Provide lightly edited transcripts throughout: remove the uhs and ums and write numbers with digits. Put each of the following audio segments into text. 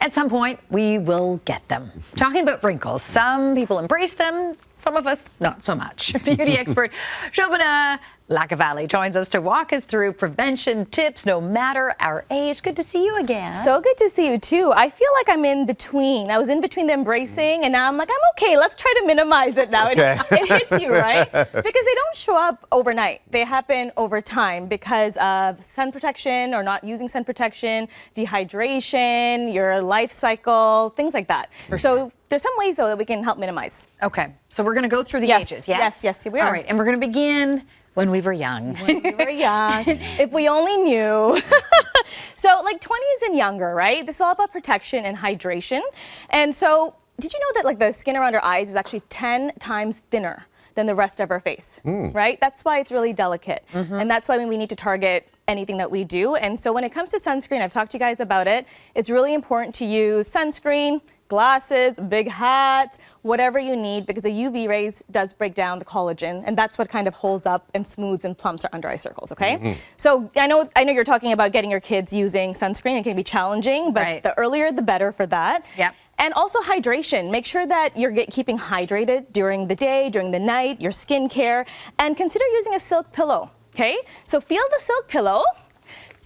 At some point, we will get them. Talking about wrinkles, some people embrace them, some of us not so much. Beauty expert Shobana Lakkavally joins us to walk us through prevention tips no matter our age. Good to see you again. So good to see you too. I feel like I'm in between. I was in between the embracing and now I'm like, I'm okay. Let's try to minimize it now. Okay. It hits you, right? Because they don't show up overnight. They happen over time because of sun protection or not using sun protection, dehydration, your life cycle, things like that. So there's some ways though that we can help minimize. Okay, so we're going to go through the ages, yes? Yes, we are. All right, and we're going to begin when we were young. When we were young, if we only knew. So like 20s and younger, right? This is all about protection and hydration. And so did you know that like the skin around our eyes is actually 10 times thinner than the rest of our face, right? That's why it's really delicate. And that's why we need to target anything that we do. And so when it comes to sunscreen, I've talked to you guys about it. It's really important to use sunscreen, glasses, big hats, whatever you need, because the UV rays does break down the collagen, and that's what kind of holds up and smooths and plumps our under eye circles, okay? So I know you're talking about getting your kids using sunscreen. It can be challenging, but the earlier the better for that. Yep. And also hydration. Make sure that you're keeping hydrated during the day, during the night, your skincare, and consider using a silk pillow, okay? So feel the silk pillow.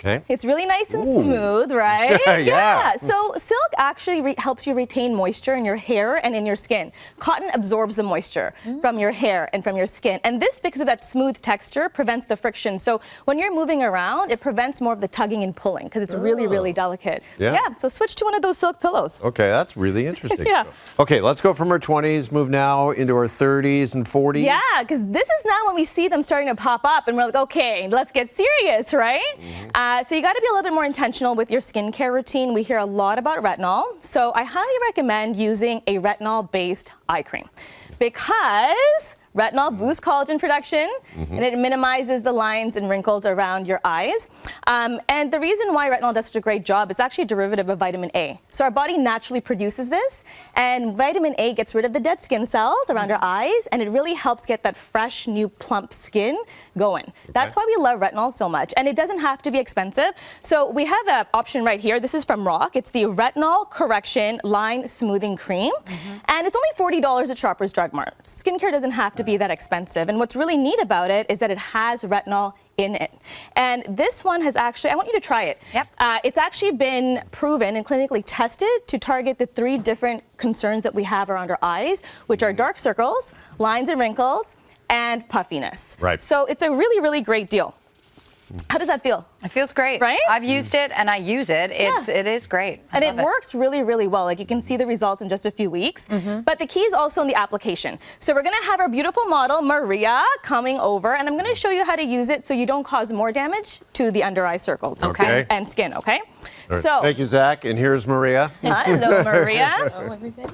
Okay. It's really nice and smooth, right? Yeah. So silk actually helps you retain moisture in your hair and in your skin. Cotton absorbs the moisture from your hair and from your skin. And this, because of that smooth texture, prevents the friction. So when you're moving around, it prevents more of the tugging and pulling because it's really, really delicate. Yeah. So switch to one of those silk pillows. Okay, that's really interesting. Yeah. Okay, let's go from our 20s, move now into our 30s and 40s. Yeah, because this is now when we see them starting to pop up and we're like, okay, let's get serious, right? So you got to be a little bit more intentional with your skincare routine. We hear a lot about retinol. So I highly recommend using a retinol-based eye cream because retinol boosts collagen production and it minimizes the lines and wrinkles around your eyes. And the reason why retinol does such a great job is actually a derivative of vitamin A. So our body naturally produces this, and vitamin A gets rid of the dead skin cells around our eyes, and it really helps get that fresh, new, plump skin going. That's why we love retinol so much, and it doesn't have to be expensive. So we have an option right here. This is from Rock. It's the Retinol Correction Line Smoothing Cream, and it's only $40 at Shoppers Drug Mart. Skincare doesn't have to be that expensive, and what's really neat about it is that it has retinol in it. And this one has actually, I want you to try it. Yep. It's actually been proven and clinically tested to target the 3 different concerns that we have around our eyes, which are dark circles, lines and wrinkles, and puffiness. Right. So it's a really, really great deal. How does that feel? It feels great. Right? I've used it and I use it. It is great. And it works really, really well. Like you can see the results in just a few weeks. But the key is also in the application. So we're going to have our beautiful model, Maria, coming over. And I'm going to show you how to use it so you don't cause more damage to the under eye circles and skin, okay? Right. So, thank you, Zach. And here's Maria. Hello, Maria. Hello, everybody.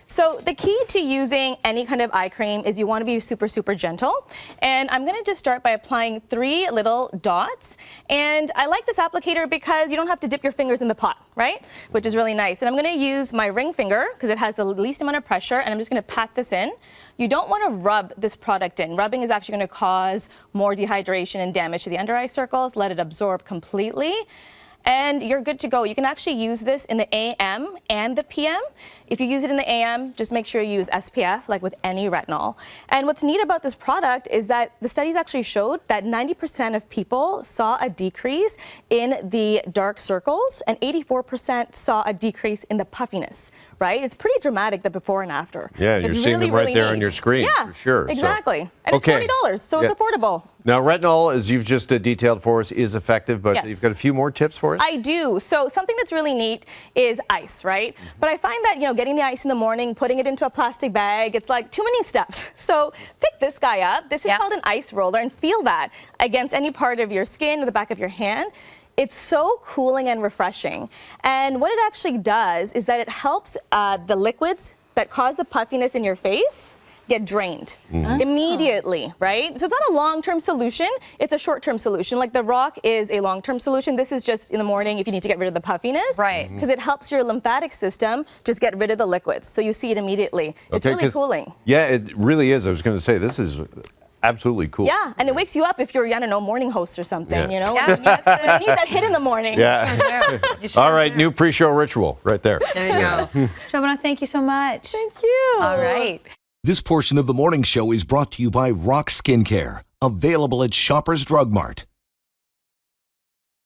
So the key to using any kind of eye cream is you want to be super, super gentle. And I'm going to just start by applying 3 little dots. And I like this applicator because you don't have to dip your fingers in the pot, right? Which is really nice. And I'm going to use my ring finger because it has the least amount of pressure. And I'm just going to pat this in. You don't want to rub this product in. Rubbing is actually going to cause more dehydration and damage to the under eye circles. Let it absorb completely. And you're good to go. You can actually use this in the AM and the PM. If you use it in the AM, just make sure you use SPF, like with any retinol. And what's neat about this product is that the studies actually showed that 90% of people saw a decrease in the dark circles, and 84% saw a decrease in the puffiness, right? It's pretty dramatic, the before and after. Yeah, you're seeing them right there on your screen, for sure. Exactly. And it's $40, so it's affordable. Now, retinol, as you've just detailed for us, is effective, but you've got a few more tips for us? I do. So something that's really neat is ice, right? But I find that, getting the ice in the morning, putting it into a plastic bag, it's like too many steps. So pick this guy up. This is called an ice roller, and feel that against any part of your skin or the back of your hand. It's so cooling and refreshing. And what it actually does is that it helps the liquids that cause the puffiness in your face get drained immediately, right? So it's not a long-term solution, it's a short-term solution. Like the Rock is a long-term solution. This is just in the morning if you need to get rid of the puffiness. Right. Because it helps your lymphatic system just get rid of the liquids. So you see it immediately. It's really cooling. Yeah, it really is. I was going to say, this is absolutely cool. Yeah, and it wakes you up if you're, I don't know, morning host or something, Yeah. you know? Yeah, You need that hit in the morning. Yeah. You sure All right, do. new pre-show ritual right there. There you go. Shobana, thank you so much. Thank you. All right. This portion of the morning show is brought to you by Rock Skincare, available at Shoppers Drug Mart.